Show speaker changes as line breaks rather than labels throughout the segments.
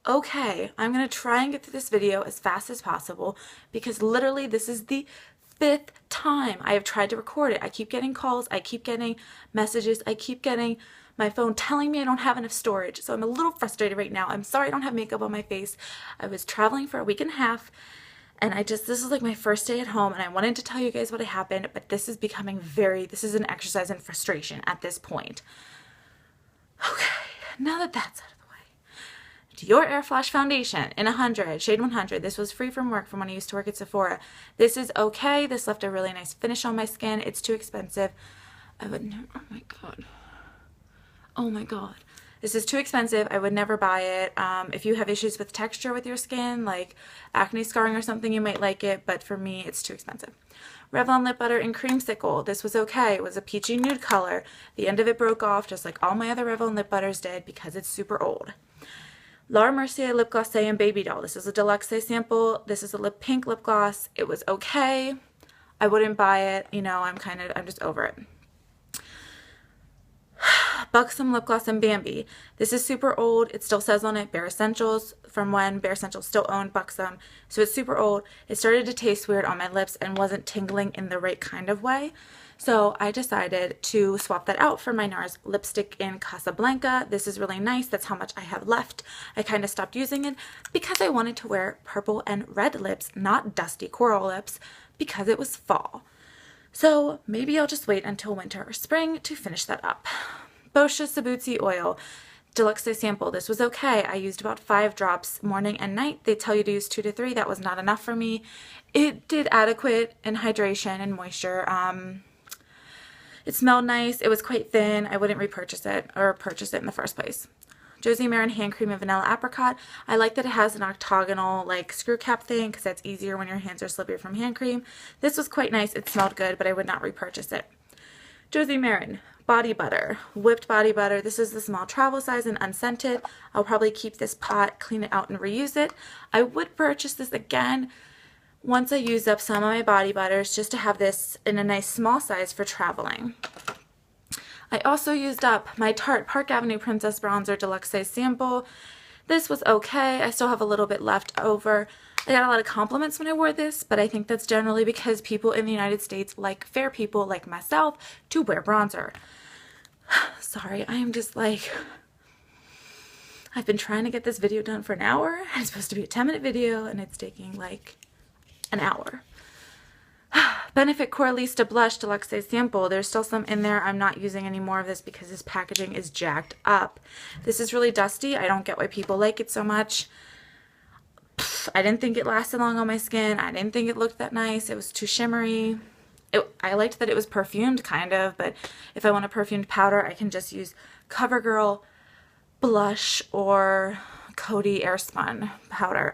okay, I'm going to try and get through this video as fast as possible because literally this is the fifth time I have tried to record it. I keep getting calls, I keep getting messages, I keep getting my phone telling me I don't have enough storage. So I'm a little frustrated right now. I'm sorry I don't have makeup on my face. I was traveling for a week and a half and this is like my first day at home and I wanted to tell you guys what happened, but this is becoming this is an exercise in frustration at this point. Okay, now that that's out of the way. Dior Air Flash Foundation in 100, shade 100. This was free from work from when I used to work at Sephora. This is okay. This left a really nice finish on my skin. It's too expensive. I would never, oh my God. Oh my God. This is too expensive. I would never buy it. If you have issues with texture with your skin, like acne scarring or something, you might like it, but for me, it's too expensive. Revlon Lip Butter in Creamsicle. This was okay. It was a peachy nude color. The end of it broke off just like all my other Revlon lip butters did because it's super old. Laura Mercier Lip Gloss in Baby Doll. This is a deluxe sample. This is a lip pink lip gloss. It was okay. I wouldn't buy it. You know, I'm just over it. Buxom Lip Gloss in Bambi. This is super old. It still says on it Bare Essentials from when Bare Essentials still owned Buxom. So it's super old. It started to taste weird on my lips and wasn't tingling in the right kind of way. So I decided to swap that out for my NARS lipstick in Casablanca. This is really nice. That's how much I have left. I kind of stopped using it because I wanted to wear purple and red lips, not dusty coral lips, because it was fall. So maybe I'll just wait until winter or spring to finish that up. Boscia Sabuzzi Oil Deluxe Sample. This was okay. I used about 5 drops morning and night. They tell you to use 2 to 3. That was not enough for me. It did adequate in hydration and moisture. It smelled nice. It was quite thin. I wouldn't repurchase it or purchase it in the first place. Josie Maran Hand Cream and Vanilla Apricot. I like that it has an octagonal like screw cap thing because that's easier when your hands are slippery from hand cream. This was quite nice. It smelled good, but I would not repurchase it. Josie Maran Body Butter, whipped body butter. This is the small travel size and unscented. I'll probably keep this pot, clean it out, and reuse it. I would purchase this again once I use up some of my body butters just to have this in a nice small size for traveling. I also used up my Tarte Park Avenue Princess Bronzer Deluxe Size Sample. This was okay. I still have a little bit left over. I got a lot of compliments when I wore this, but I think that's generally because people in the United States like fair people like myself to wear bronzer. Sorry, I am just like, I've been trying to get this video done for an hour. It's supposed to be a 10-minute video and it's taking like an hour. Benefit Coralista Blush Deluxe Size Sample. There's still some in there. I'm not using any more of this because this packaging is jacked up. This is really dusty. I don't get why people like it so much. I didn't think it lasted long on my skin. I didn't think it looked that nice. It was too shimmery. I liked that it was perfumed, kind of, but if I want a perfumed powder, I can just use CoverGirl blush or Coty Airspun powder.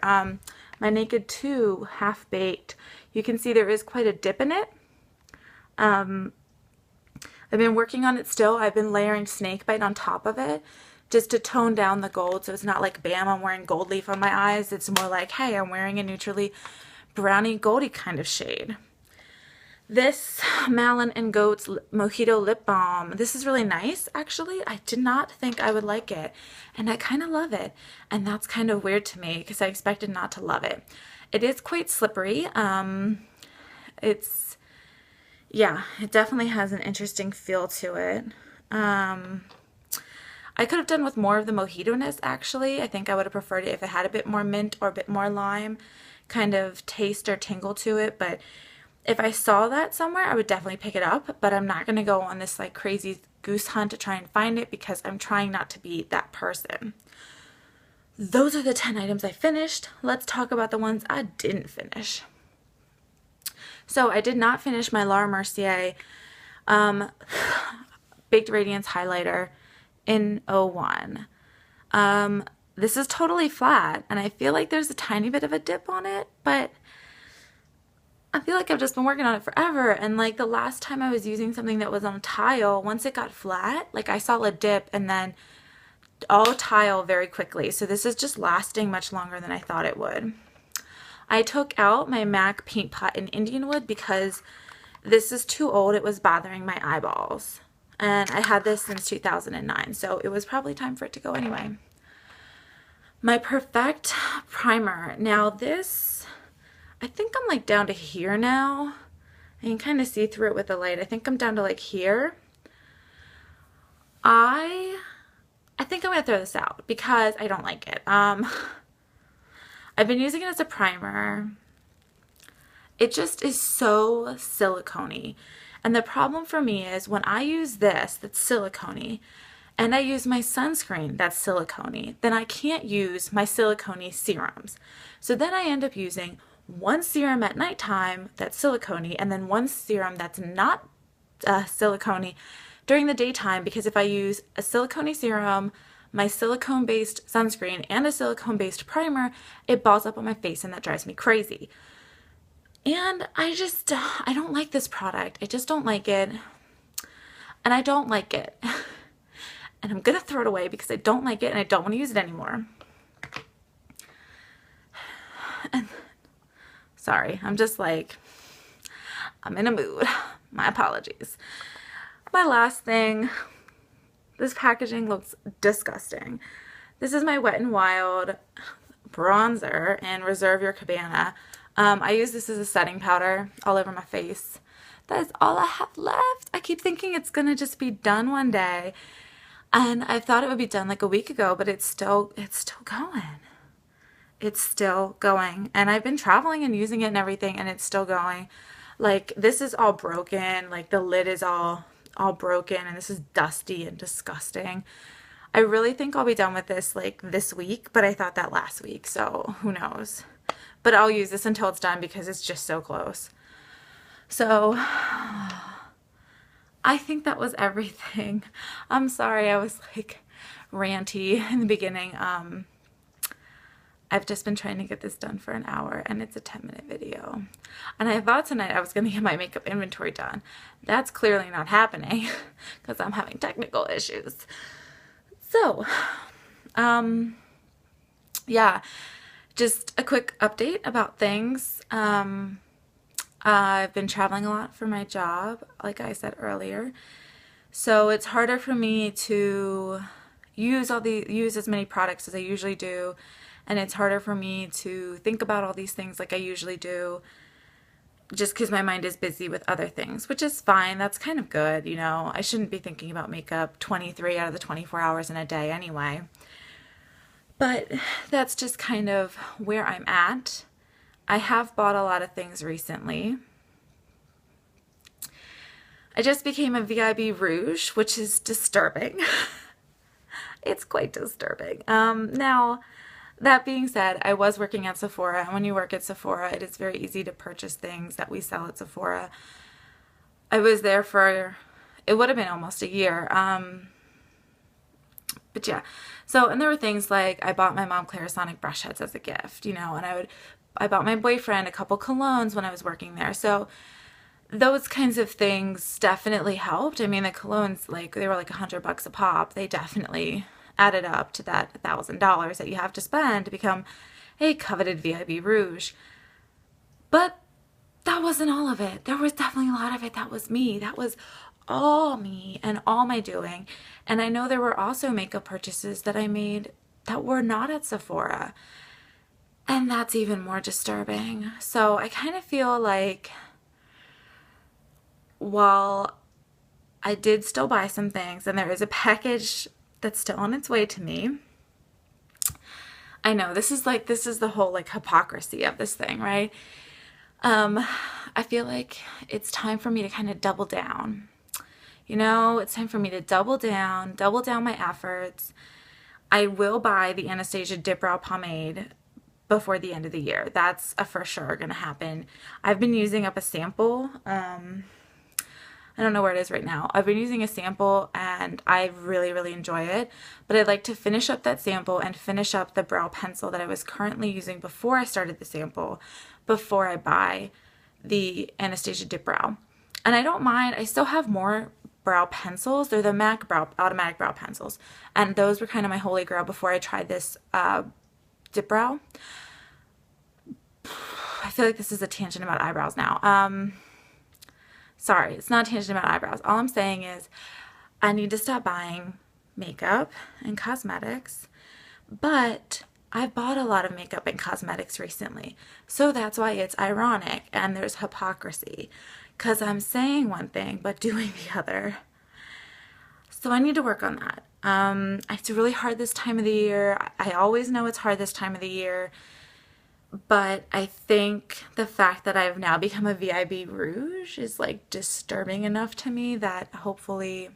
My Naked 2 Half Baked. You can see there is quite a dip in it. I've been working on it still. I've been layering Snakebite on top of it just to tone down the gold, so it's not like, bam, I'm wearing gold leaf on my eyes. It's more like, hey, I'm wearing a neutrally browny goldy kind of shade. This Malin and Goats Mojito Lip Balm. This is really nice, actually. I did not think I would like it, and I kind of love it, and that's kind of weird to me because I expected not to love it. It is quite slippery. Yeah, it definitely has an interesting feel to it. I could have done with more of the mojito-ness, actually. I think I would have preferred it if it had a bit more mint or a bit more lime kind of taste or tingle to it, but if I saw that somewhere, I would definitely pick it up, but I'm not going to go on this like crazy goose hunt to try and find it because I'm trying not to be that person. Those are the 10 items I finished. Let's talk about the ones I didn't finish. So I did not finish my Laura Mercier Baked Radiance Highlighter in 01. This is totally flat, and I feel like there's a tiny bit of a dip on it, but I feel like I've just been working on it forever, and like the last time I was using something that was on a tile, once it got flat, like I saw a dip and then all tile very quickly. So this is just lasting much longer than I thought it would. I took out my MAC Paint Pot in Indian Wood because this is too old. It was bothering my eyeballs, and I had this since 2009, so it was probably time for it to go anyway. My Perfect primer. Now this, I think I'm like down to here now. I can kind of see through it with the light. I think I'm down to like here. I think I'm gonna throw this out because I don't like it. I've been using it as a primer. It just is so silicone-y. And the problem for me is when I use this that's silicone-y and I use my sunscreen that's silicone-y, then I can't use my silicone serums. So then I end up using one serum at nighttime that's silicone-y and then one serum that's not silicone-y during the daytime, because if I use a silicone serum, my silicone-based sunscreen, and a silicone-based primer, it balls up on my face and that drives me crazy. And I don't like this product. I just don't like it. And I don't like it. And I'm gonna throw it away because I don't like it and I don't want to use it anymore. And sorry, I'm just like, I'm in a mood. My apologies. My last thing, this packaging looks disgusting. This is my Wet n Wild bronzer in Reserve Your Cabana. I use this as a setting powder all over my face. That is all I have left. I keep thinking it's gonna just be done one day. And I thought it would be done like a week ago, but it's still going. It's still going. And I've been traveling and using it and everything, and it's still going. Like, this is all broken. Like, the lid is all broken, and this is dusty and disgusting. I really think I'll be done with this like this week, but I thought that last week, so who knows. But I'll use this until it's done because it's just so close. So I think that was everything. I'm sorry I was like ranty in the beginning. I've just been trying to get this done for an hour and it's a 10-minute video. And I thought tonight I was going to get my makeup inventory done. That's clearly not happening because I'm having technical issues. So, yeah, just a quick update about things. I've been traveling a lot for my job, like I said earlier. So it's harder for me to use as many products as I usually do. And it's harder for me to think about all these things like I usually do, just because my mind is busy with other things, which is fine. That's kind of good, you know. I shouldn't be thinking about makeup 23 out of the 24 hours in a day anyway. But that's just kind of where I'm at. I have bought a lot of things recently. I just became a VIB Rouge, which is disturbing. It's quite disturbing. Now, that being said, I was working at Sephora, and when you work at Sephora, it is very easy to purchase things that we sell at Sephora. I was there for, it would have been almost a year. But yeah, so, and there were things like I bought my mom Clarisonic brush heads as a gift, you know, and I bought my boyfriend a couple colognes when I was working there. So those kinds of things definitely helped. I mean, the colognes, like, they were like $100 a pop. They definitely added up to that $1,000 that you have to spend to become a coveted VIB Rouge. But that wasn't all of it. There was definitely a lot of it that was me. That was all me and all my doing. And I know there were also makeup purchases that I made that were not at Sephora. And that's even more disturbing. So I kind of feel like while I did still buy some things, and there is a package that's still on its way to me. I know this is the whole like hypocrisy of this thing, right? I feel like it's time for me to kind of double down. You know, it's time for me to double down my efforts. I will buy the Anastasia Dip Brow Pomade before the end of the year. That's a for sure gonna happen. I've been using up a sample. I don't know where it is right now. I've been using a sample and I really, really enjoy it. But I'd like to finish up that sample and finish up the brow pencil that I was currently using before I started the sample, before I buy the Anastasia Dip Brow. And I don't mind. I still have more brow pencils. They're the MAC automatic brow pencils. And those were kind of my holy grail before I tried this Dip Brow. I feel like this is a tangent about eyebrows now. Sorry, it's not a tangent about eyebrows. All I'm saying is I need to stop buying makeup and cosmetics, but I've bought a lot of makeup and cosmetics recently, so that's why it's ironic and there's hypocrisy because I'm saying one thing but doing the other. So I need to work on that. It's really hard this time of the year. I always know it's hard this time of the year, but I think the fact that I've now become a VIB Rouge is like disturbing enough to me that hopefully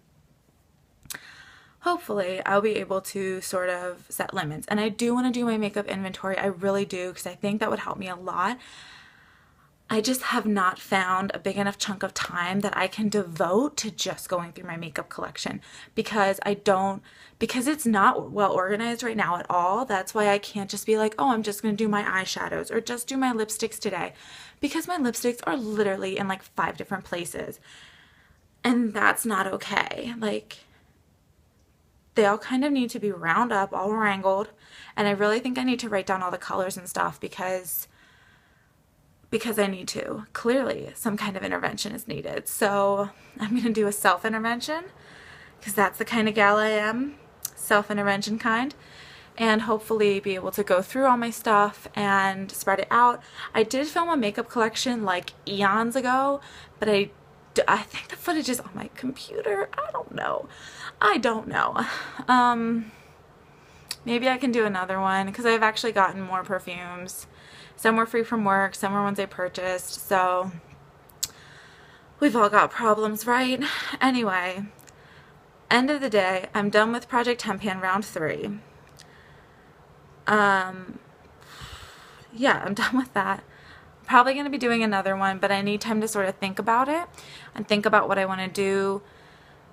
I'll be able to sort of set limits. And I do want to do my makeup inventory. I really do, because I think that would help me a lot. I just have not found a big enough chunk of time that I can devote to just going through my makeup collection because it's not well organized right now at all. That's why I can't just be like, oh, I'm just going to do my eyeshadows or just do my lipsticks today, because my lipsticks are literally in like 5 different places. And that's not okay. Like, they all kind of need to be round up, all wrangled. And I really think I need to write down all the colors and stuff because I need to. Clearly, some kind of intervention is needed. So I'm going to do a self-intervention because that's the kind of gal I am, self-intervention kind, and hopefully be able to go through all my stuff and spread it out. I did film a makeup collection like eons ago, but I think the footage is on my computer. I don't know. Maybe I can do another one because I've actually gotten more perfumes. Some were free from work, some were ones I purchased, so we've all got problems, right? Anyway, end of the day, I'm done with Project Tempan round 3. Yeah, I'm done with that. Probably going to be doing another one, but I need time to sort of think about it and think about what I want to do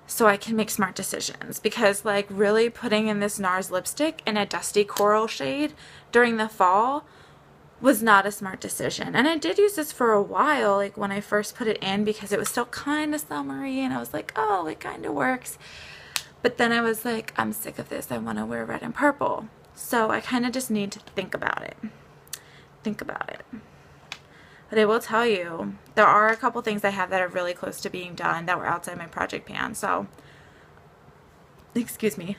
so I can make smart decisions, because like really putting in this NARS lipstick in a dusty coral shade during the fall was not a smart decision. And I did use this for a while, like when I first put it in, because it was still kind of summery and I was like, oh, it kind of works. But then I was like, I'm sick of this. I want to wear red and purple. So I kind of just need to think about it. But I will tell you, there are a couple things I have that are really close to being done that were outside my project pan. So, excuse me,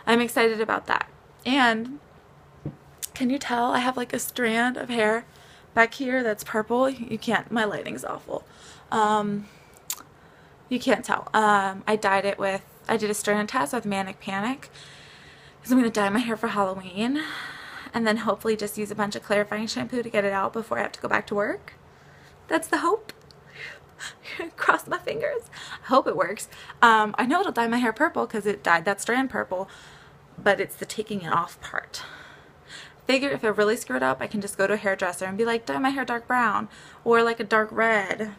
I'm excited about that. And can you tell I have like a strand of hair back here that's purple? You can't, my lighting's awful. You can't tell. I did a strand test with Manic Panic because I'm going to dye my hair for Halloween. And then hopefully just use a bunch of clarifying shampoo to get it out before I have to go back to work. That's the hope. Cross my fingers. I hope it works. I know it'll dye my hair purple because it dyed that strand purple, but it's the taking it off part. Figure if I really screw it up, I can just go to a hairdresser and be like, dye my hair dark brown or like a dark red.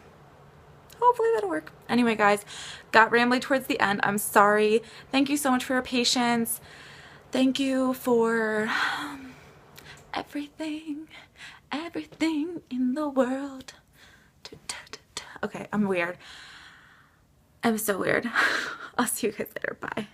Hopefully that'll work. Anyway, guys, got rambly towards the end. I'm sorry. Thank you so much for your patience. Thank you for everything in the world. Okay, I'm weird. I'm so weird. I'll see you guys later. Bye.